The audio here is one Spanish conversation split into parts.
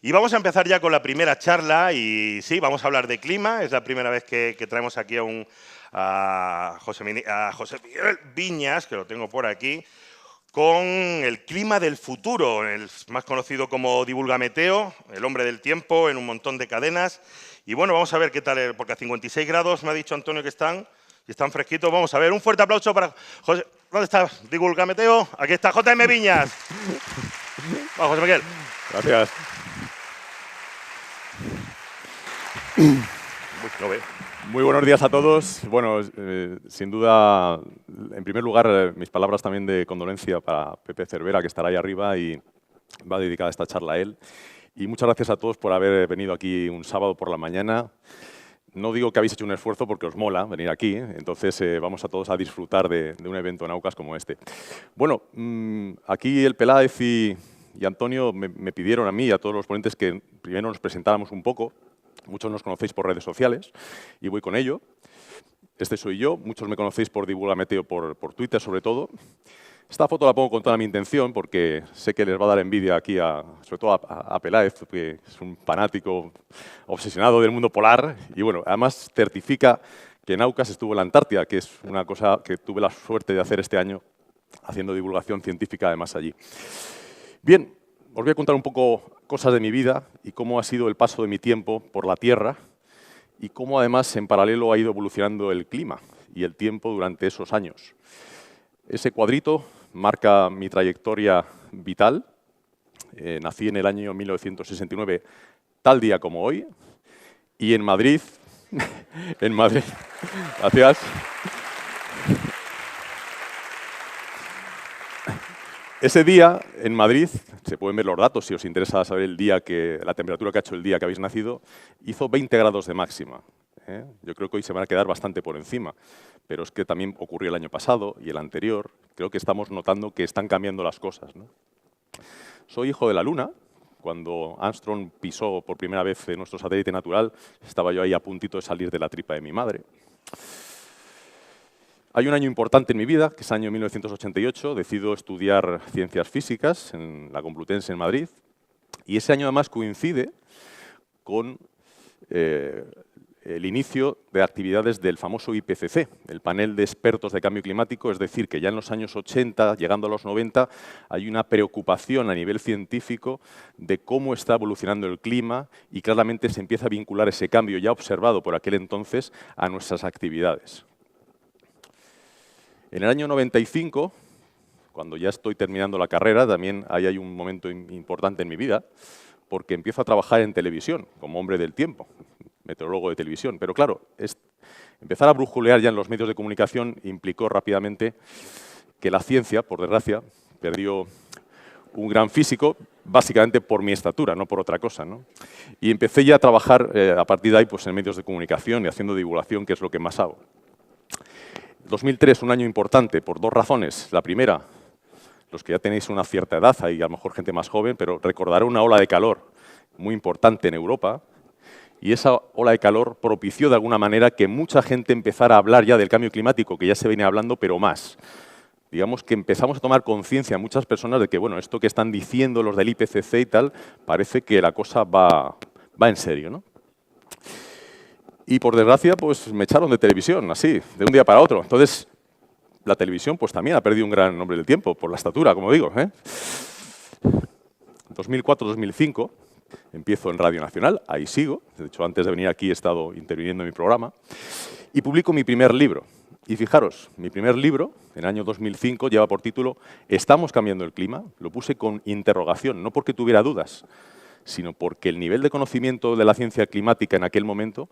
Y vamos a empezar ya con la primera charla y sí, vamos a hablar de clima. Es la primera vez que traemos aquí a José Miguel Viñas, que lo tengo por aquí, con el clima del futuro, el más conocido como Divulgameteo, el hombre del tiempo en un montón de cadenas. Y bueno, vamos a ver qué tal, porque a 56 grados me ha dicho Antonio que están fresquitos. Vamos a ver, un fuerte aplauso para José. ¿Dónde está Divulgameteo? Aquí está JM Viñas. Vamos, José Miguel. Gracias. Muy buenos días a todos. Bueno, sin duda, en primer lugar, mis palabras también de condolencia para Pepe Cervera, que estará ahí arriba y va dedicada esta charla a él. Y muchas gracias a todos por haber venido aquí un sábado por la mañana. No digo que habéis hecho un esfuerzo porque os mola venir aquí, entonces vamos a todos a disfrutar de un evento en AUCAS como este. Bueno, aquí el Peláez y Antonio me pidieron a mí y a todos los ponentes que primero nos presentáramos un poco. Muchos nos conocéis por redes sociales y voy con ello. Este soy yo, muchos me conocéis por Divulgameteo por Twitter sobre todo. Esta foto la pongo con toda mi intención porque sé que les va a dar envidia aquí, sobre todo a Peláez, que es un fanático obsesionado del mundo polar. Y bueno, además certifica que en AUCAS estuvo en la Antártida, que es una cosa que tuve la suerte de hacer este año, haciendo divulgación científica además allí. Bien, os voy a contar un poco cosas de mi vida y cómo ha sido el paso de mi tiempo por la Tierra y cómo además en paralelo ha ido evolucionando el clima y el tiempo durante esos años. Ese cuadrito marca mi trayectoria vital. Nací en el año 1969, tal día como hoy, y en Madrid, gracias. Ese día, en Madrid, se pueden ver los datos si os interesa saber la temperatura que ha hecho el día que habéis nacido, hizo 20 grados de máxima. Yo creo que hoy se van a quedar bastante por encima, pero es que también ocurrió el año pasado y el anterior. Creo que estamos notando que están cambiando las cosas, ¿no? Soy hijo de la Luna. Cuando Armstrong pisó por primera vez nuestro satélite natural, estaba yo ahí a puntito de salir de la tripa de mi madre. Hay un año importante en mi vida, que es el año 1988. Decido estudiar Ciencias Físicas en la Complutense en Madrid. Y ese año además coincide con el inicio de actividades del famoso IPCC, el panel de expertos de cambio climático. Es decir, que ya en los años 80, llegando a los 90, hay una preocupación a nivel científico de cómo está evolucionando el clima y claramente se empieza a vincular ese cambio ya observado por aquel entonces a nuestras actividades. En el año 95, cuando ya estoy terminando la carrera, también ahí hay un momento importante en mi vida, porque empiezo a trabajar en televisión, como hombre del tiempo, meteorólogo de televisión. Pero claro, empezar a brujulear ya en los medios de comunicación implicó rápidamente que la ciencia, por desgracia, perdió un gran físico, básicamente por mi estatura, no por otra cosa, ¿no? Y empecé ya a trabajar a partir de ahí pues, en medios de comunicación y haciendo divulgación, que es lo que más hago. 2003, un año importante por dos razones. La primera, los que ya tenéis una cierta edad, hay a lo mejor gente más joven, pero recordaré una ola de calor muy importante en Europa, y esa ola de calor propició de alguna manera que mucha gente empezara a hablar ya del cambio climático, que ya se venía hablando, pero más. Digamos que empezamos a tomar conciencia muchas personas de que, bueno, esto que están diciendo los del IPCC y tal, parece que la cosa va en serio, ¿no? Y por desgracia, pues me echaron de televisión, así, de un día para otro. Entonces, la televisión pues también ha perdido un gran nombre del tiempo, por la estatura, como digo. 2004-2005, empiezo en Radio Nacional, ahí sigo. De hecho, antes de venir aquí he estado interviniendo en mi programa. Y publico mi primer libro. Y fijaros, mi primer libro, en el año 2005, lleva por título ¿Estamos cambiando el clima? Lo puse con interrogación, no porque tuviera dudas, sino porque el nivel de conocimiento de la ciencia climática en aquel momento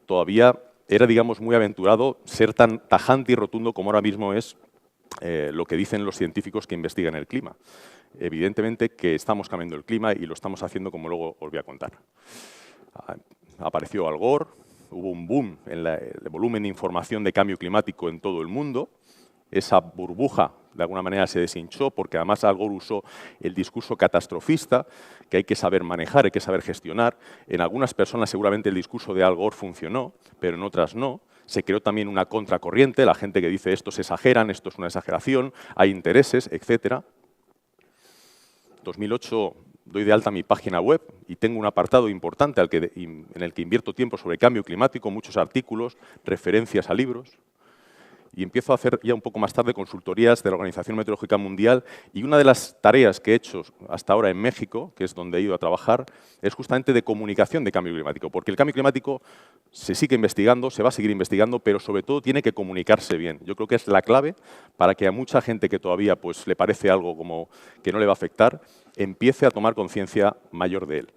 todavía era, digamos, muy aventurado ser tan tajante y rotundo como ahora mismo es lo que dicen los científicos que investigan el clima. Evidentemente que estamos cambiando el clima y lo estamos haciendo como luego os voy a contar. Apareció Al Gore, hubo un boom en el volumen de información de cambio climático en todo el mundo. Esa burbuja, de alguna manera, se deshinchó porque además Al Gore usó el discurso catastrofista, que hay que saber manejar, hay que saber gestionar. En algunas personas seguramente el discurso de Al Gore funcionó, pero en otras no. Se creó también una contracorriente, la gente que dice esto se exageran, esto es una exageración, hay intereses, etc. 2008 doy de alta mi página web y tengo un apartado importante en el que invierto tiempo sobre cambio climático, muchos artículos, referencias a libros. Y empiezo a hacer ya un poco más tarde consultorías de la Organización Meteorológica Mundial, y una de las tareas que he hecho hasta ahora en México, que es donde he ido a trabajar, es justamente de comunicación de cambio climático, porque el cambio climático se sigue investigando, se va a seguir investigando, pero sobre todo tiene que comunicarse bien. Yo creo que es la clave para que a mucha gente que todavía pues, le parece algo como que no le va a afectar, empiece a tomar conciencia mayor de él.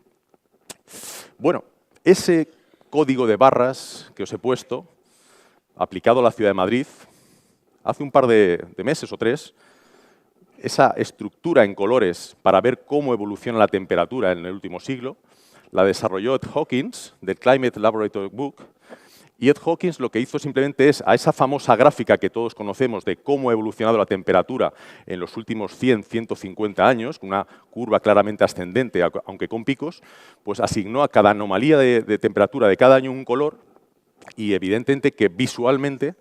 Bueno, ese código de barras que os he puesto, aplicado a la ciudad de Madrid, hace un par de meses o 3, esa estructura en colores para ver cómo evoluciona la temperatura en el último siglo, la desarrolló Ed Hawkins, del Climate Laboratory Book, y Ed Hawkins lo que hizo simplemente es, a esa famosa gráfica que todos conocemos de cómo ha evolucionado la temperatura en los últimos 100, 150 años, una curva claramente ascendente, aunque con picos, pues asignó a cada anomalía de temperatura de cada año un color, y evidentemente que visualmente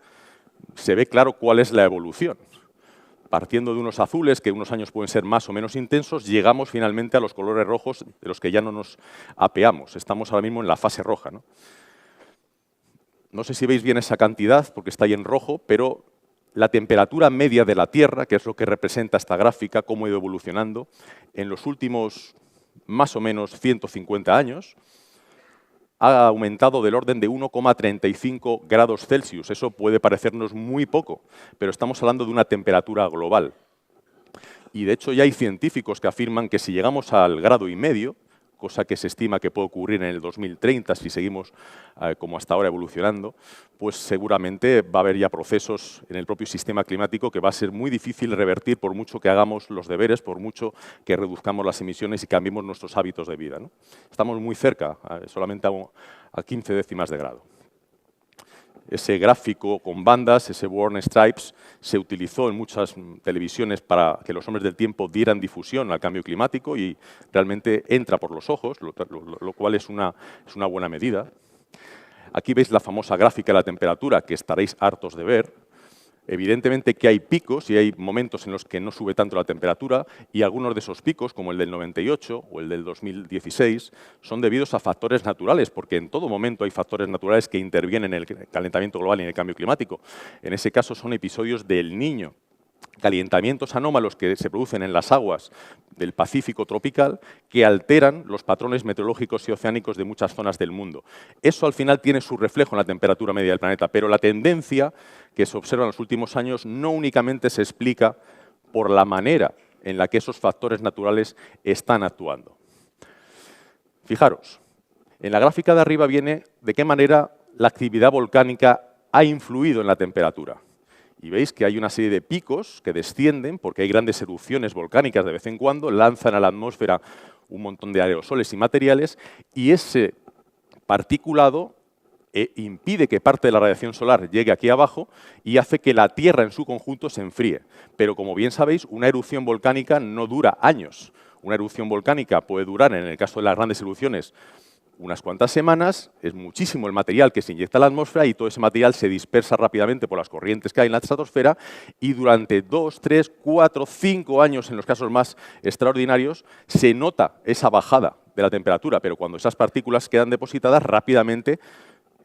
se ve claro cuál es la evolución. Partiendo de unos azules, que unos años pueden ser más o menos intensos, llegamos finalmente a los colores rojos de los que ya no nos apeamos. Estamos ahora mismo en la fase roja, ¿no? No sé si veis bien esa cantidad, porque está ahí en rojo, pero la temperatura media de la Tierra, que es lo que representa esta gráfica, cómo ha ido evolucionando, en los últimos más o menos 150 años, ha aumentado del orden de 1,35 grados Celsius. Eso puede parecernos muy poco, pero estamos hablando de una temperatura global. Y de hecho ya hay científicos que afirman que si llegamos al 1,5 grados, cosa que se estima que puede ocurrir en el 2030 si seguimos como hasta ahora evolucionando, pues seguramente va a haber ya procesos en el propio sistema climático que va a ser muy difícil revertir por mucho que hagamos los deberes, por mucho que reduzcamos las emisiones y cambiemos nuestros hábitos de vida, ¿no? Estamos muy cerca, solamente a 15 décimas de grado. Ese gráfico con bandas, ese Warn Stripes, se utilizó en muchas televisiones para que los hombres del tiempo dieran difusión al cambio climático y realmente entra por los ojos, lo cual es una buena medida. Aquí veis la famosa gráfica de la temperatura, que estaréis hartos de ver. Evidentemente que hay picos y hay momentos en los que no sube tanto la temperatura, y algunos de esos picos, como el del 98 o el del 2016, son debidos a factores naturales, porque en todo momento hay factores naturales que intervienen en el calentamiento global y en el cambio climático. En ese caso son episodios del Niño, calentamientos anómalos que se producen en las aguas del Pacífico tropical que alteran los patrones meteorológicos y oceánicos de muchas zonas del mundo. Eso al final tiene su reflejo en la temperatura media del planeta, pero la tendencia que se observa en los últimos años no únicamente se explica por la manera en la que esos factores naturales están actuando. Fijaros, en la gráfica de arriba viene de qué manera la actividad volcánica ha influido en la temperatura. Y veis que hay una serie de picos que descienden porque hay grandes erupciones volcánicas de vez en cuando, lanzan a la atmósfera un montón de aerosoles y materiales, y ese particulado impide que parte de la radiación solar llegue aquí abajo y hace que la Tierra en su conjunto se enfríe. Pero como bien sabéis, una erupción volcánica no dura años. Una erupción volcánica puede durar, en el caso de las grandes erupciones, unas cuantas semanas, es muchísimo el material que se inyecta a la atmósfera y todo ese material se dispersa rápidamente por las corrientes que hay en la estratosfera, y durante 2, 3, 4, 5 años, en los casos más extraordinarios, se nota esa bajada de la temperatura, pero cuando esas partículas quedan depositadas, rápidamente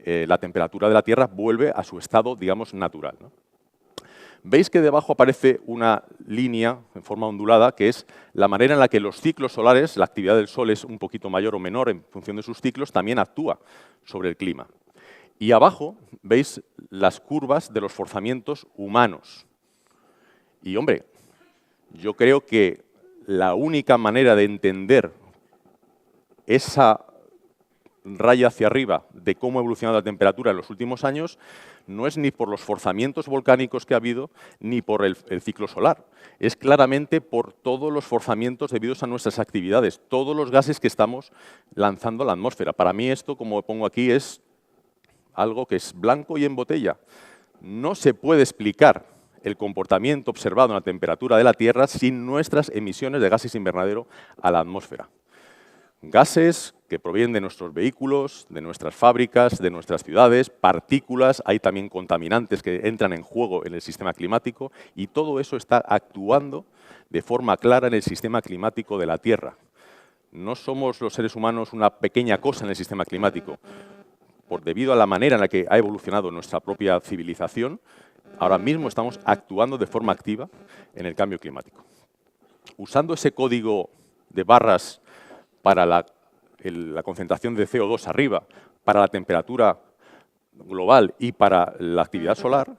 la temperatura de la Tierra vuelve a su estado, digamos, natural, ¿no? Veis que debajo aparece una línea en forma ondulada, que es la manera en la que los ciclos solares, la actividad del Sol es un poquito mayor o menor en función de sus ciclos, también actúa sobre el clima. Y abajo veis las curvas de los forzamientos humanos. Y, hombre, yo creo que la única manera de entender esa raya hacia arriba de cómo ha evolucionado la temperatura en los últimos años no es ni por los forzamientos volcánicos que ha habido, ni por el ciclo solar. Es claramente por todos los forzamientos debidos a nuestras actividades, todos los gases que estamos lanzando a la atmósfera. Para mí esto, como pongo aquí, es algo que es blanco y en botella. No se puede explicar el comportamiento observado en la temperatura de la Tierra sin nuestras emisiones de gases invernadero a la atmósfera. Gases que provienen de nuestros vehículos, de nuestras fábricas, de nuestras ciudades, partículas, hay también contaminantes que entran en juego en el sistema climático, y todo eso está actuando de forma clara en el sistema climático de la Tierra. No somos los seres humanos una pequeña cosa en el sistema climático. Debido a la manera en la que ha evolucionado nuestra propia civilización, ahora mismo estamos actuando de forma activa en el cambio climático. Usando ese código de barras para la concentración de CO2 arriba, para la temperatura global y para la actividad solar,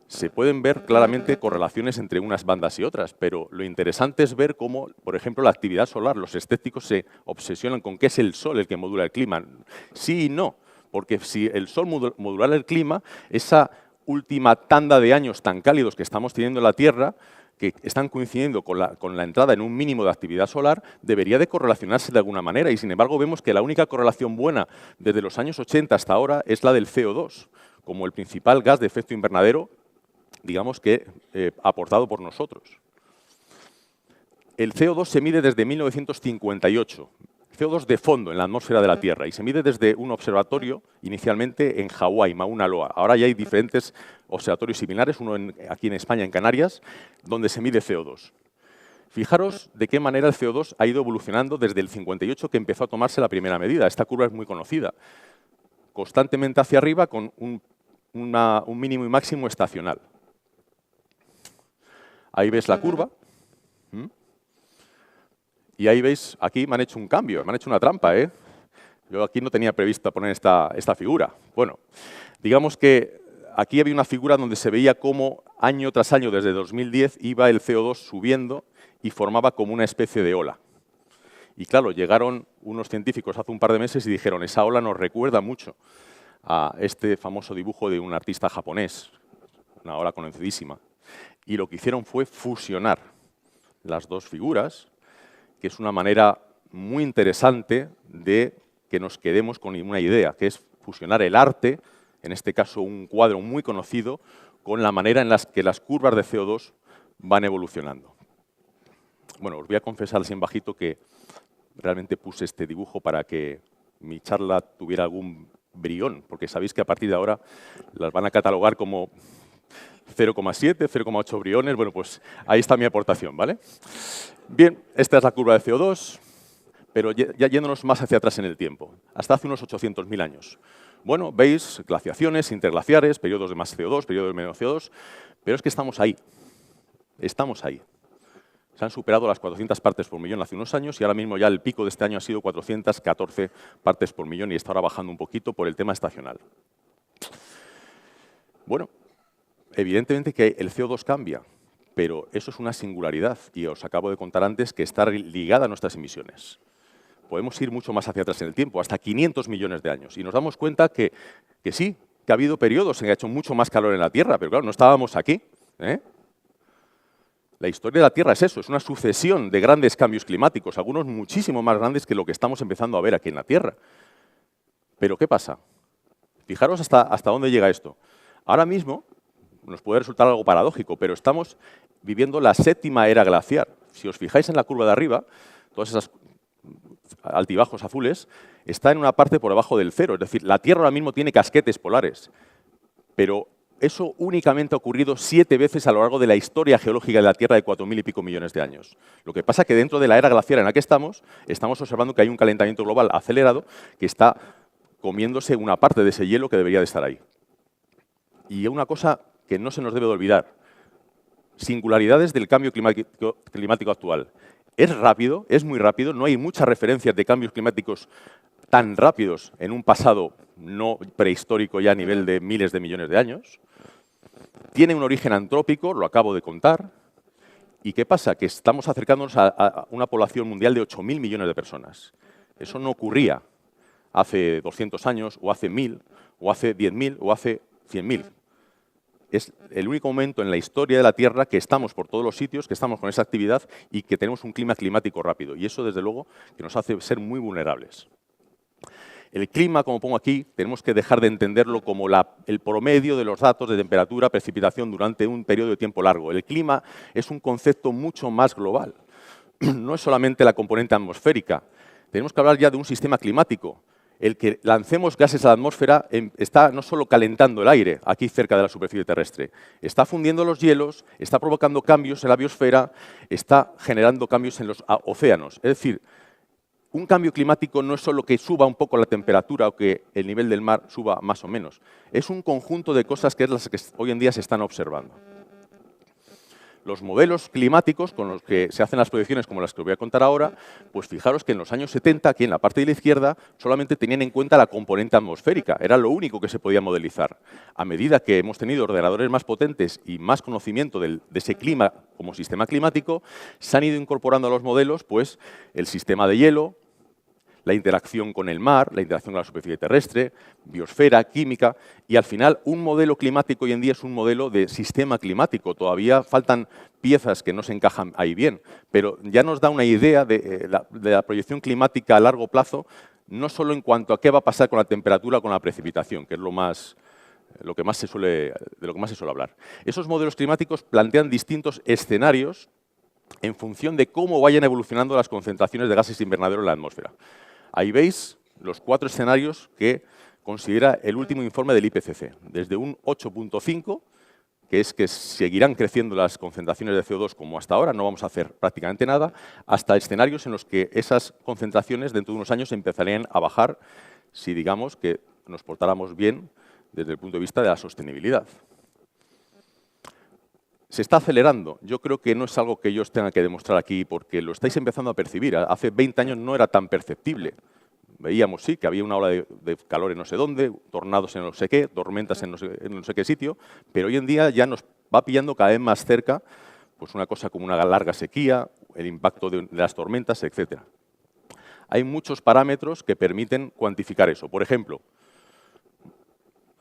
se pueden ver claramente correlaciones entre unas bandas y otras, pero lo interesante es ver cómo, por ejemplo, la actividad solar, los escépticos se obsesionan con que es el Sol el que modula el clima. Sí y no, porque si el Sol modulara el clima, esa última tanda de años tan cálidos que estamos teniendo en la Tierra, que están coincidiendo con la entrada en un mínimo de actividad solar, debería de correlacionarse de alguna manera. Y sin embargo vemos que la única correlación buena desde los años 80 hasta ahora es la del CO2, como el principal gas de efecto invernadero, digamos que aportado por nosotros. El CO2 se mide desde 1958. CO2 de fondo en la atmósfera de la Tierra y se mide desde un observatorio inicialmente en Hawái, Mauna Loa. Ahora ya hay diferentes observatorios similares, uno aquí en España, en Canarias, donde se mide CO2. Fijaros de qué manera el CO2 ha ido evolucionando desde el 58 que empezó a tomarse la primera medida. Esta curva es muy conocida. Constantemente hacia arriba con un mínimo y máximo estacional. Ahí ves la curva. Y ahí veis, aquí me han hecho un cambio, me han hecho una trampa, ¿eh? Yo aquí no tenía previsto poner esta figura. Bueno, digamos que aquí había una figura donde se veía cómo año tras año, desde 2010, iba el CO2 subiendo y formaba como una especie de ola. Y claro, llegaron unos científicos hace un par de meses y dijeron, esa ola nos recuerda mucho a este famoso dibujo de un artista japonés, una ola conocidísima. Y lo que hicieron fue fusionar las dos figuras, que es una manera muy interesante de que nos quedemos con una idea, que es fusionar el arte, en este caso un cuadro muy conocido, con la manera en la que las curvas de CO2 van evolucionando. Bueno, os voy a confesar así en bajito que realmente puse este dibujo para que mi charla tuviera algún brión, porque sabéis que a partir de ahora las van a catalogar como 0,7, 0,8 briones. Bueno, pues ahí está mi aportación, ¿vale? Bien, esta es la curva de CO2, pero ya yéndonos más hacia atrás en el tiempo, hasta hace unos 800.000 años. Bueno, veis glaciaciones, interglaciares, periodos de más CO2, periodos de menos CO2, pero es que estamos ahí. Estamos ahí. Se han superado las 400 partes por millón hace unos años y ahora mismo ya el pico de este año ha sido 414 partes por millón y está ahora bajando un poquito por el tema estacional. Bueno, evidentemente que el CO2 cambia, pero eso es una singularidad y os acabo de contar antes que está ligada a nuestras emisiones. Podemos ir mucho más hacia atrás en el tiempo, hasta 500 millones de años, y nos damos cuenta que sí, que ha habido periodos en que ha hecho mucho más calor en la Tierra, pero claro, no estábamos aquí, ¿eh? La historia de la Tierra es eso, es una sucesión de grandes cambios climáticos, algunos muchísimo más grandes que lo que estamos empezando a ver aquí en la Tierra. Pero ¿qué pasa? Fijaros hasta dónde llega esto. Ahora mismo nos puede resultar algo paradójico, pero estamos viviendo la séptima era glaciar. Si os fijáis en la curva de arriba, todas esas altibajos azules, está en una parte por debajo del cero. Es decir, la Tierra ahora mismo tiene casquetes polares, pero eso únicamente ha ocurrido 7 veces a lo largo de la historia geológica de la Tierra de 4.000 y pico millones de años. Lo que pasa es que dentro de la era glaciar en la que estamos observando que hay un calentamiento global acelerado que está comiéndose una parte de ese hielo que debería de estar ahí. Y una cosa que no se nos debe de olvidar, singularidades del cambio climático actual. Es rápido, es muy rápido, no hay muchas referencias de cambios climáticos tan rápidos en un pasado no prehistórico ya a nivel de miles de millones de años. Tiene un origen antrópico, lo acabo de contar. ¿Y qué pasa? Que estamos acercándonos a una población mundial de 8.000 millones de personas. Eso no ocurría hace 200 años, o hace 1.000, o hace 10.000, o hace 100.000. Es el único momento en la historia de la Tierra que estamos por todos los sitios, que estamos con esa actividad y que tenemos un clima climático rápido. Y eso, desde luego, que nos hace ser muy vulnerables. El clima, como pongo aquí, tenemos que dejar de entenderlo como el promedio de los datos de temperatura, precipitación durante un periodo de tiempo largo. El clima es un concepto mucho más global. No es solamente la componente atmosférica. Tenemos que hablar ya de un sistema climático. El que lancemos gases a la atmósfera está no solo calentando el aire aquí cerca de la superficie terrestre, está fundiendo los hielos, está provocando cambios en la biosfera, está generando cambios en los océanos. Es decir, un cambio climático no es solo que suba un poco la temperatura o que el nivel del mar suba más o menos. Es un conjunto de cosas que es las que hoy en día se están observando. Los modelos climáticos con los que se hacen las proyecciones, como las que os voy a contar ahora, pues fijaros que en los años 70, aquí en la parte de la izquierda, solamente tenían en cuenta la componente atmosférica. Era lo único que se podía modelizar. A medida que hemos tenido ordenadores más potentes y más conocimiento de ese clima como sistema climático, se han ido incorporando a los modelos pues, el sistema de hielo, la interacción con el mar, la interacción con la superficie terrestre, biosfera, química, y al final un modelo climático hoy en día es un modelo de sistema climático. Todavía faltan piezas que no se encajan ahí bien, pero ya nos da una idea de la proyección climática a largo plazo, no solo en cuanto a qué va a pasar con la temperatura o con la precipitación, que es de lo que más se suele hablar. Esos modelos climáticos plantean distintos escenarios en función de cómo vayan evolucionando las concentraciones de gases invernadero en la atmósfera. Ahí veis los 4 escenarios que considera el último informe del IPCC. Desde un 8.5, que es que seguirán creciendo las concentraciones de CO2 como hasta ahora, no vamos a hacer prácticamente nada, hasta escenarios en los que esas concentraciones dentro de unos años empezarían a bajar si digamos que nos portáramos bien desde el punto de vista de la sostenibilidad. Se está acelerando. Yo creo que no es algo que yo os tenga que demostrar aquí porque lo estáis empezando a percibir. Hace 20 años no era tan perceptible. Veíamos, sí, que había una ola de calor en no sé dónde, tornados en no sé qué, tormentas en no sé qué sitio, pero hoy en día ya nos va pillando cada vez más cerca pues una cosa como una larga sequía, el impacto de las tormentas, etc. Hay muchos parámetros que permiten cuantificar eso. Por ejemplo,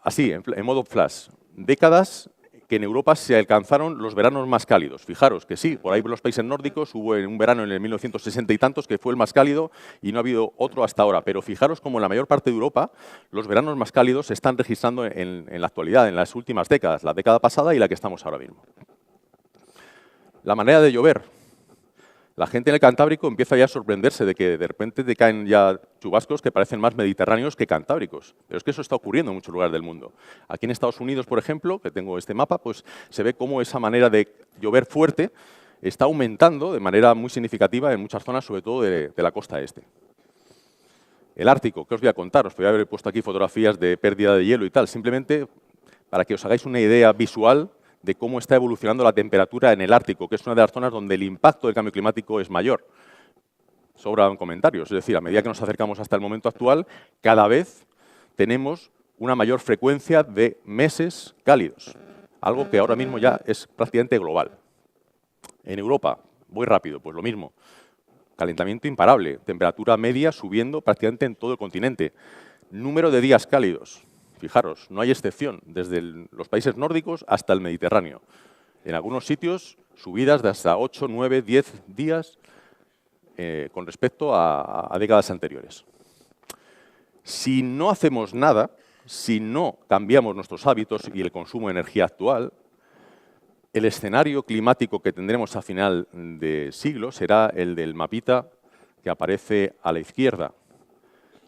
así, en modo flash, décadas que en Europa se alcanzaron los veranos más cálidos. Fijaros que sí, por ahí en los países nórdicos hubo un verano en el 1960 y tantos que fue el más cálido y no ha habido otro hasta ahora. Pero fijaros como en la mayor parte de Europa los veranos más cálidos se están registrando en la actualidad, en las últimas décadas, la década pasada y la que estamos ahora mismo. La manera de llover. La gente en el Cantábrico empieza ya a sorprenderse de que de repente te caen ya chubascos que parecen más mediterráneos que cantábricos. Pero es que eso está ocurriendo en muchos lugares del mundo. Aquí en Estados Unidos, por ejemplo, que tengo este mapa, pues se ve cómo esa manera de llover fuerte está aumentando de manera muy significativa en muchas zonas, sobre todo de la costa este. El Ártico, ¿qué os voy a contar? Os voy a haber puesto aquí fotografías de pérdida de hielo y tal, simplemente para que os hagáis una idea visual de cómo está evolucionando la temperatura en el Ártico, que es una de las zonas donde el impacto del cambio climático es mayor. Sobran comentarios, es decir, a medida que nos acercamos hasta el momento actual, cada vez tenemos una mayor frecuencia de meses cálidos, algo que ahora mismo ya es prácticamente global. En Europa, voy rápido, pues lo mismo. Calentamiento imparable, temperatura media subiendo prácticamente en todo el continente. Número de días cálidos. Fijaros, no hay excepción, desde los países nórdicos hasta el Mediterráneo. En algunos sitios, subidas de hasta 8, 9, 10 días con respecto a décadas anteriores. Si no hacemos nada, si no cambiamos nuestros hábitos y el consumo de energía actual, el escenario climático que tendremos a final de siglo será el del mapita que aparece a la izquierda.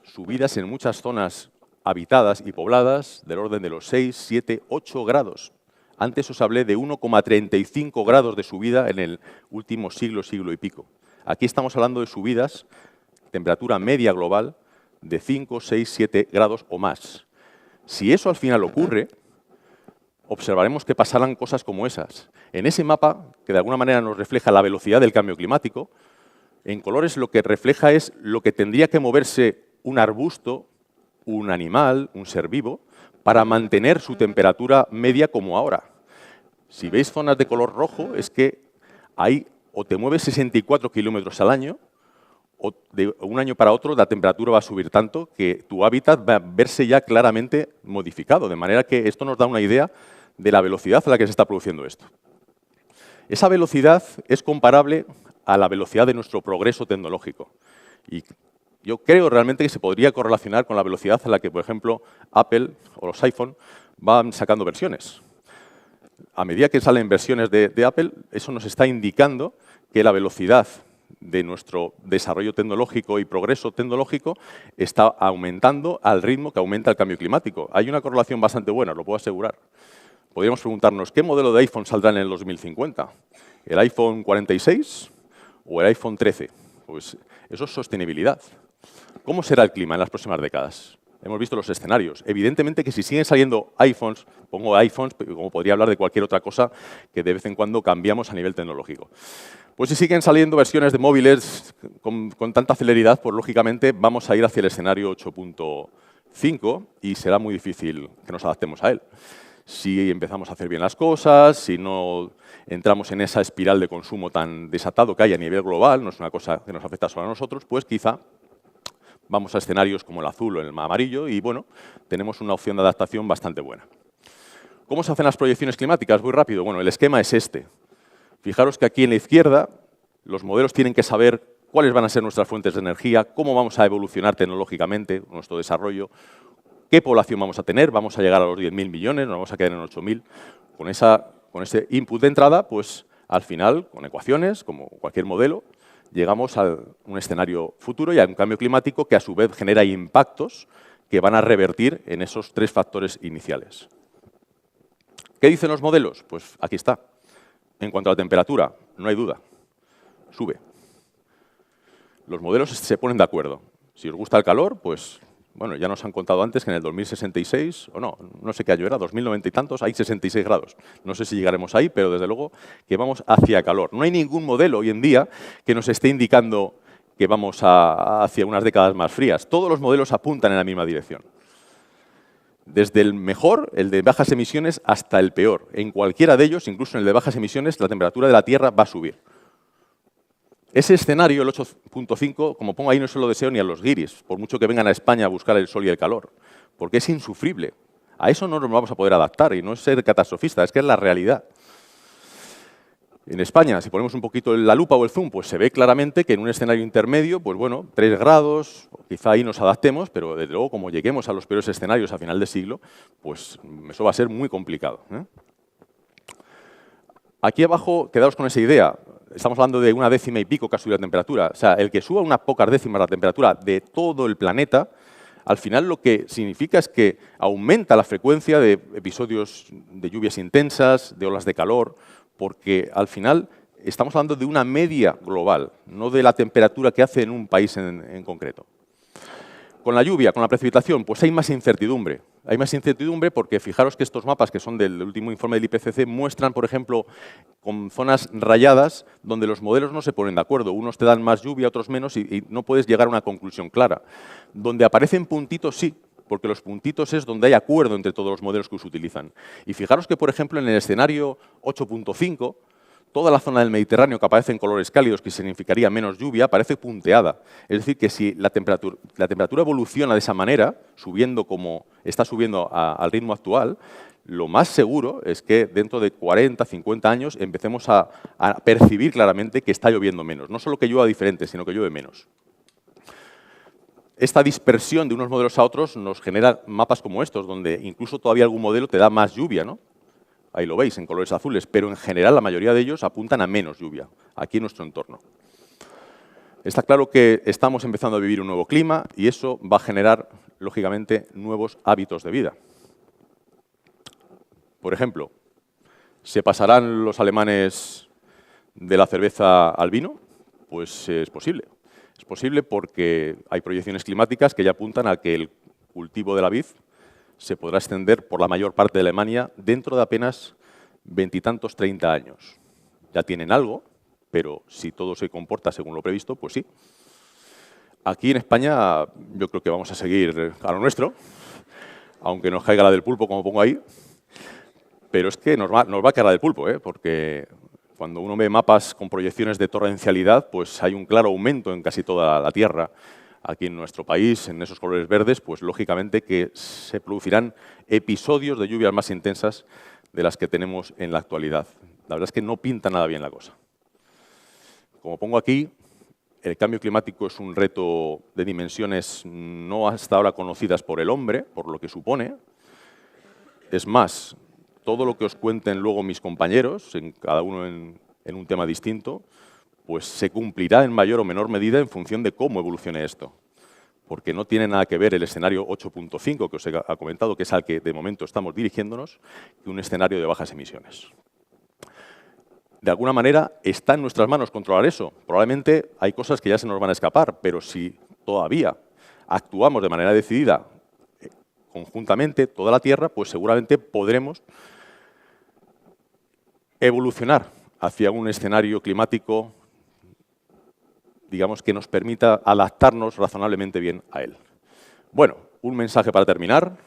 Subidas en muchas zonas habitadas y pobladas del orden de los 6, 7, 8 grados. Antes os hablé de 1,35 grados de subida en el último siglo, siglo y pico. Aquí estamos hablando de subidas, temperatura media global, de 5, 6, 7 grados o más. Si eso al final ocurre, observaremos que pasarán cosas como esas. En ese mapa, que de alguna manera nos refleja la velocidad del cambio climático, en colores lo que refleja es lo que tendría que moverse un arbusto, un animal, un ser vivo, para mantener su temperatura media como ahora. Si veis zonas de color rojo, es que ahí o te mueves 64 kilómetros al año, o de un año para otro la temperatura va a subir tanto que tu hábitat va a verse ya claramente modificado, de manera que esto nos da una idea de la velocidad a la que se está produciendo esto. Esa velocidad es comparable a la velocidad de nuestro progreso tecnológico. Y yo creo realmente que se podría correlacionar con la velocidad a la que, por ejemplo, Apple o los iPhone van sacando versiones. A medida que salen versiones de Apple, eso nos está indicando que la velocidad de nuestro desarrollo tecnológico y progreso tecnológico está aumentando al ritmo que aumenta el cambio climático. Hay una correlación bastante buena, lo puedo asegurar. Podríamos preguntarnos, ¿qué modelo de iPhone saldrá en el 2050? ¿El iPhone 46 o el iPhone 13? Pues Eso es sostenibilidad. ¿Cómo será el clima en las próximas décadas? Hemos visto los escenarios. Evidentemente que si siguen saliendo iPhones, pongo iPhones, como podría hablar de cualquier otra cosa que de vez en cuando cambiamos a nivel tecnológico. Pues si siguen saliendo versiones de móviles con tanta celeridad, pues lógicamente vamos a ir hacia el escenario 8.5 y será muy difícil que nos adaptemos a él. Si empezamos a hacer bien las cosas, si no entramos en esa espiral de consumo tan desatado que hay a nivel global, no es una cosa que nos afecta solo a nosotros, pues quizá vamos a escenarios como el azul o el amarillo y, bueno, tenemos una opción de adaptación bastante buena. ¿Cómo se hacen las proyecciones climáticas? Muy rápido. Bueno, el esquema es este. Fijaros que aquí en la izquierda los modelos tienen que saber cuáles van a ser nuestras fuentes de energía, cómo vamos a evolucionar tecnológicamente nuestro desarrollo, qué población vamos a tener, vamos a llegar a los 10.000 millones, nos vamos a quedar en 8.000. Con ese input de entrada, pues al final, con ecuaciones, como cualquier modelo, llegamos a un escenario futuro y a un cambio climático que a su vez genera impactos que van a revertir en esos tres factores iniciales. ¿Qué dicen los modelos? Pues aquí está. En cuanto a la temperatura, no hay duda, sube. Los modelos se ponen de acuerdo. Si os gusta el calor, pues bueno, ya nos han contado antes que en el 2066, o no sé qué año era, 2090 y tantos, hay 66 grados. No sé si llegaremos ahí, pero desde luego que vamos hacia calor. No hay ningún modelo hoy en día que nos esté indicando que vamos hacia unas décadas más frías. Todos los modelos apuntan en la misma dirección. Desde el mejor, el de bajas emisiones, hasta el peor. En cualquiera de ellos, incluso en el de bajas emisiones, la temperatura de la Tierra va a subir. Ese escenario, el 8.5, como pongo ahí, no se lo deseo ni a los guiris, por mucho que vengan a España a buscar el sol y el calor, porque es insufrible. A eso no nos vamos a poder adaptar y no es ser catastrofista, es que es la realidad. En España, si ponemos un poquito la lupa o el zoom, pues se ve claramente que en un escenario intermedio, pues bueno, 3 grados, quizá ahí nos adaptemos, pero desde luego, como lleguemos a los peores escenarios a final de siglo, pues eso va a ser muy complicado, ¿eh? Aquí abajo, quedaos con esa idea. Estamos hablando de 1 décima y pico que ha subido la temperatura. O sea, el que suba unas pocas décimas la temperatura de todo el planeta, al final lo que significa es que aumenta la frecuencia de episodios de lluvias intensas, de olas de calor, porque al final estamos hablando de una media global, no de la temperatura que hace en un país en concreto. Con la lluvia, con la precipitación, pues hay más incertidumbre. Hay más incertidumbre porque fijaros que estos mapas, que son del último informe del IPCC, muestran, por ejemplo, con zonas rayadas donde los modelos no se ponen de acuerdo. Unos te dan más lluvia, otros menos, y no puedes llegar a una conclusión clara. Donde aparecen puntitos, sí, porque los puntitos es donde hay acuerdo entre todos los modelos que se utilizan. Y fijaros que, por ejemplo, en el escenario 8.5, toda la zona del Mediterráneo que aparece en colores cálidos, que significaría menos lluvia, aparece punteada. Es decir, que si la temperatura evoluciona de esa manera, subiendo como está subiendo al ritmo actual, lo más seguro es que dentro de 40, 50 años empecemos a percibir claramente que está lloviendo menos. No solo que llueva diferente, sino que llueve menos. Esta dispersión de unos modelos a otros nos genera mapas como estos, donde incluso todavía algún modelo te da más lluvia, ¿no? Ahí lo veis, en colores azules, pero en general la mayoría de ellos apuntan a menos lluvia, aquí en nuestro entorno. Está claro que estamos empezando a vivir un nuevo clima y eso va a generar, lógicamente, nuevos hábitos de vida. Por ejemplo, ¿se pasarán los alemanes de la cerveza al vino? Pues es posible. Es posible porque hay proyecciones climáticas que ya apuntan a que el cultivo de la vid se podrá extender por la mayor parte de Alemania dentro de apenas 20 y tantos, 30 años. Ya tienen algo, pero si todo se comporta según lo previsto, pues sí. Aquí en España yo creo que vamos a seguir a lo nuestro, aunque nos caiga la del pulpo, como pongo ahí, pero es que nos va a caer la del pulpo, porque cuando uno ve mapas con proyecciones de torrencialidad, pues hay un claro aumento en casi toda la Tierra. Aquí en nuestro país, en esos colores verdes, pues lógicamente que se producirán episodios de lluvias más intensas de las que tenemos en la actualidad. La verdad es que no pinta nada bien la cosa. Como pongo aquí, el cambio climático es un reto de dimensiones no hasta ahora conocidas por el hombre, por lo que supone. Es más, todo lo que os cuenten luego mis compañeros, cada uno en un tema distinto, pues se cumplirá en mayor o menor medida en función de cómo evolucione esto. Porque no tiene nada que ver el escenario 8.5 que os he comentado, que es al que de momento estamos dirigiéndonos, que un escenario de bajas emisiones. de alguna manera está en nuestras manos controlar eso. Probablemente hay cosas que ya se nos van a escapar, pero si todavía actuamos de manera decidida conjuntamente, toda la Tierra, pues seguramente podremos evolucionar hacia un escenario climático, digamos, que nos permita adaptarnos razonablemente bien a él. Bueno, un mensaje para terminar.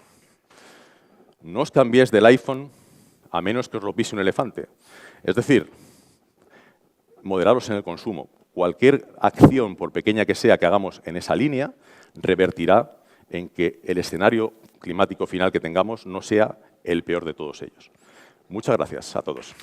No os cambiéis del iPhone a menos que os lo pise un elefante. Es decir, moderaros en el consumo. Cualquier acción, por pequeña que sea, que hagamos en esa línea, revertirá en que el escenario climático final que tengamos no sea el peor de todos ellos. Muchas gracias a todos.